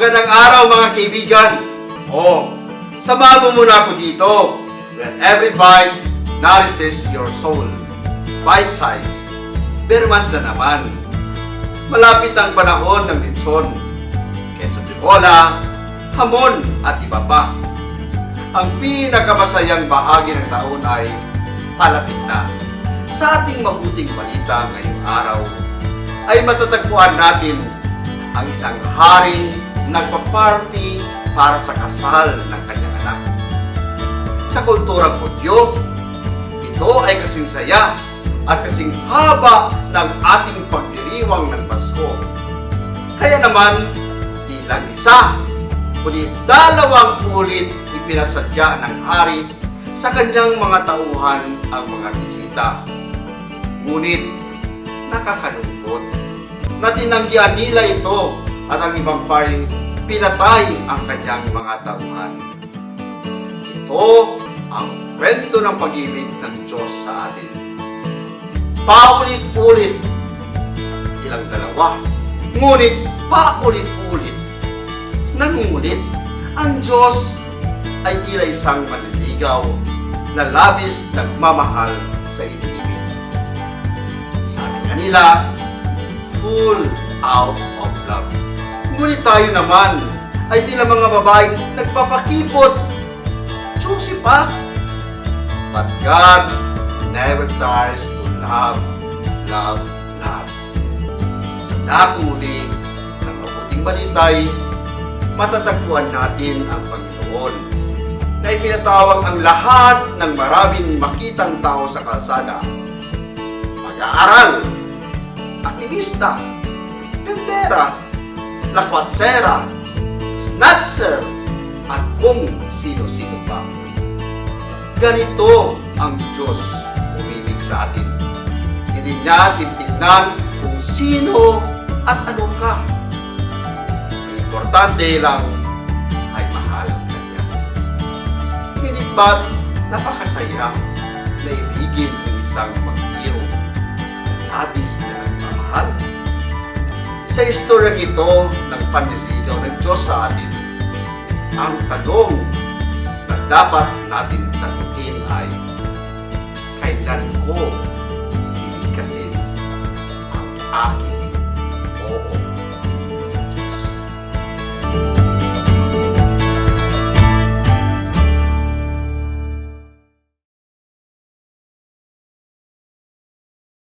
Magandang araw mga kaibigan. Samahan mo muna ako dito. Where every bite nourishes your soul. Bite size. Pero mas na naman. Malapit ang panahon ng lechon. Queso de bola, hamon at iba pa. Ang pinakamasayang bahagi ng taon ay palapit na. Sa ating mabuting balita ngayong araw ay matatagpuan natin ang isang haring nagpa-party para sa kasal ng kanyang anak. Sa kulturang Hudyo, ito ay kasing saya at kasing haba ng ating pagdiriwang ng Pasko. Kaya naman, di lang isa, kundi 2 ulit ipinasadya ng hari sa kanyang mga tauhan ang mga bisita. Ngunit, nakakalungkot na tinanggihan nila ito at ang ibang pa'y pinatay ang kanyang mga tauhan. Ito ang kwento ng pag-ibig ng Diyos sa atin. Paulit-ulit, ilang dalawa, ngunit paulit-ulit, nangungulit, ang Diyos ay tila isang manliligaw na labis nagmamahal sa iniibig. Sabi kanila, full out of love. Ngunit tayo naman ay tila mga babaeng nagpapakipot. Choosy pa. But God never tires to love, love, love. Sa nakuli ng mabuting balitay, matatagpuan natin ang Panginoon na ipinatawag ang lahat ng maraming makitang tao sa kalsada. Mag-aaral, aktivista, tendera, lakwatsera, snatcher, at kung sino-sino pa. Ganito ang Diyos umibig sa atin. Hindi niya titignan kung sino at ano ka. Ang importante lang ay mahal ka niya. Hindi ba't napakasaya na ibigin ang isang mag-iro na labis na nagmamahal? Sa istoryang ito ng panliligaw ng Diyos sa atin, ang tanong na dapat natin sagutin ay, kailan ko bibigkasin ang aking